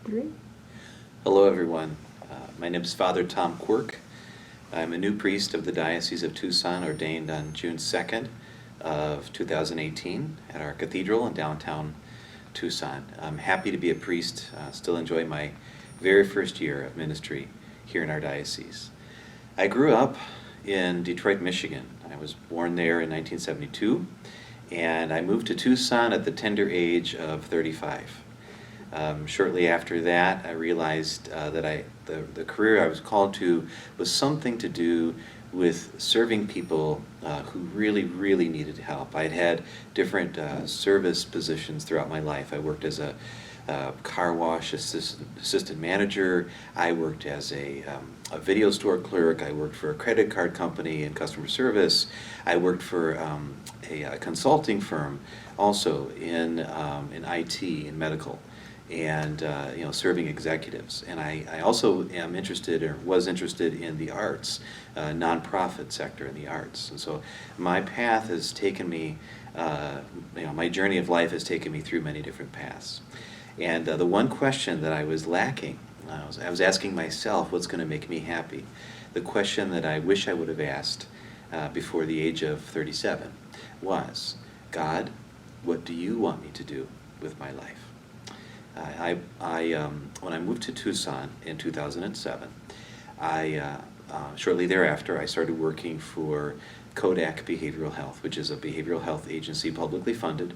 Three. Hello, everyone. My name is Father Tom Quirk. I'm a new priest of the Diocese of Tucson, ordained on June 2nd of 2018 at our cathedral in downtown Tucson. I'm happy to be a priest, still enjoy my very first year of ministry here in our diocese. I grew up in Detroit, Michigan. I was born there in 1972, and I moved to Tucson at the tender age of 35. Shortly after that, I realized that the career I was called to was something to do with serving people who really, really needed help. I'd had different service positions throughout my life. I worked as a car wash assistant manager. I worked as a video store clerk. I worked for a credit card company in customer service. I worked for a consulting firm also in IT, in medical, and serving executives. And I also am interested, or was interested, in the arts, nonprofit sector in the arts. And so my path has taken me, my journey of life has taken me through many different paths. And the one question that I was lacking, I was asking myself, what's going to make me happy? The question that I wish I would have asked before the age of 37 was, God, what do you want me to do with my life? When I moved to Tucson in 2007, shortly thereafter, I started working for Kodak Behavioral Health, which is a behavioral health agency publicly funded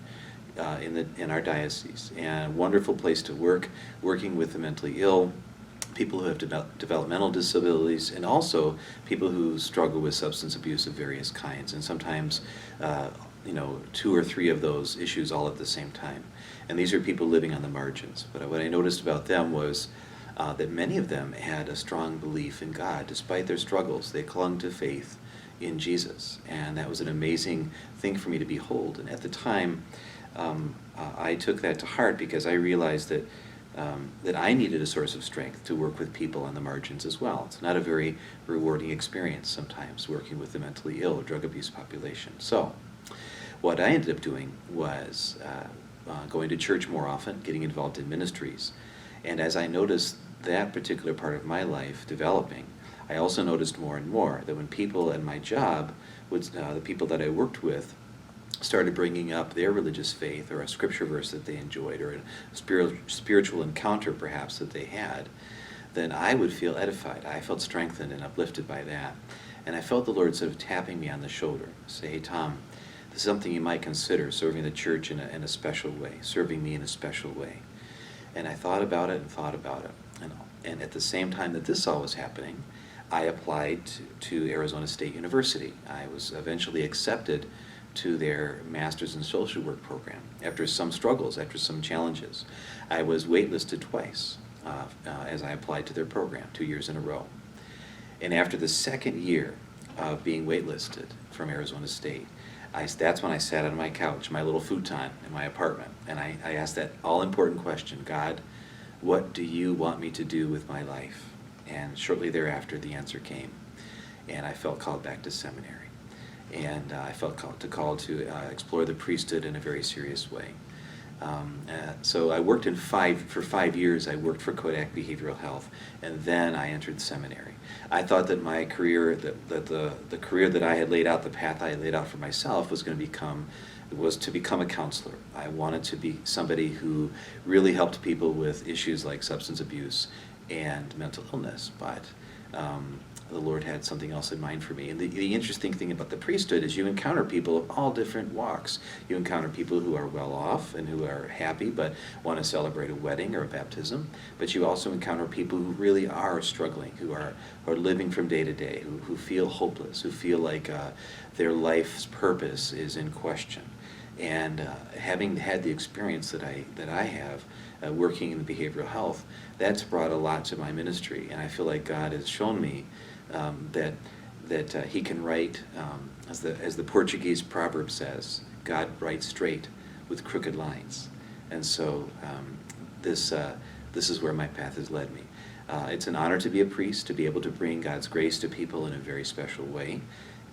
in our diocese, and a wonderful place to work, working with the mentally ill, people who have developmental disabilities, and also people who struggle with substance abuse of various kinds, and sometimes two or three of those issues all at the same time. And these are people living on the margins. But what I noticed about them was that many of them had a strong belief in God. Despite their struggles, they clung to faith in Jesus. And that was an amazing thing for me to behold. And at the time, I took that to heart because I realized that I needed a source of strength to work with people on the margins as well. It's not a very rewarding experience sometimes, working with the mentally ill, drug abuse population. So what I ended up doing was going to church more often, getting involved in ministries. And as I noticed that particular part of my life developing, I also noticed more and more that when people at my job, the people that I worked with, started bringing up their religious faith or a scripture verse that they enjoyed or a spiritual encounter perhaps that they had, then I would feel edified. I felt strengthened and uplifted by that. And I felt the Lord sort of tapping me on the shoulder, say, hey, Tom, this is something you might consider, serving the church in a special way, serving me in a special way. And I thought about it and thought about it. And at the same time that this all was happening, I applied to Arizona State University. I was eventually accepted to their Master's in Social Work program after some struggles, after some challenges. I was waitlisted twice as I applied to their program, 2 years in a row. And after the second year of being waitlisted from Arizona State, that's when I sat on my couch, my little futon in my apartment, and I asked that all-important question, God, what do you want me to do with my life? And shortly thereafter, the answer came, and I felt called back to seminary. And I felt called to explore the priesthood in a very serious way. So I worked for 5 years. I worked for Kodak Behavioral Health, and then I entered seminary. I thought that my career, that the career that I had laid out, the path I had laid out for myself, was to become a counselor. I wanted to be somebody who really helped people with issues like substance abuse and mental illness, but the Lord had something else in mind for me. And the interesting thing about the priesthood is you encounter people of all different walks. You encounter people who are well off and who are happy but want to celebrate a wedding or a baptism. But you also encounter people who really are struggling, who are living from day to day, who feel hopeless, who feel like their life's purpose is in question. And having had the experience that I have working in behavioral health, that's brought a lot to my ministry. And I feel like God has shown me that He can write, as the Portuguese proverb says, God writes straight with crooked lines. And so this is where my path has led me. It's an honor to be a priest, to be able to bring God's grace to people in a very special way.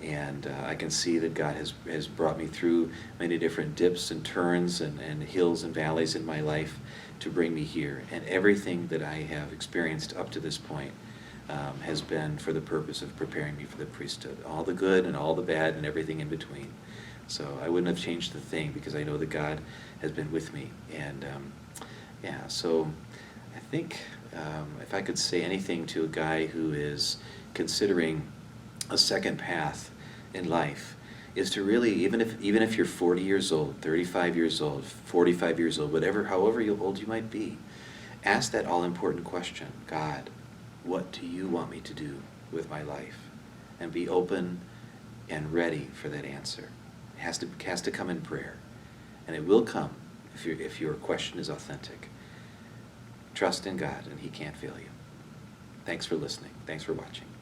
And I can see that God has brought me through many different dips and turns and hills and valleys in my life to bring me here. And everything that I have experienced up to this point has been for the purpose of preparing me for the priesthood. All the good and all the bad and everything in between. So I wouldn't have changed the thing, because I know that God has been with me. And yeah, so I think if I could say anything to a guy who is considering a second path in life, is to really, even if you're 40 years old, 35 years old, 45 years old, however old you might be, ask that all-important question: God, what do you want me to do with my life? And be open and ready for that answer. It has to come in prayer, and it will come if your question is authentic. Trust in God, and He can't fail you. Thanks for listening. Thanks for watching.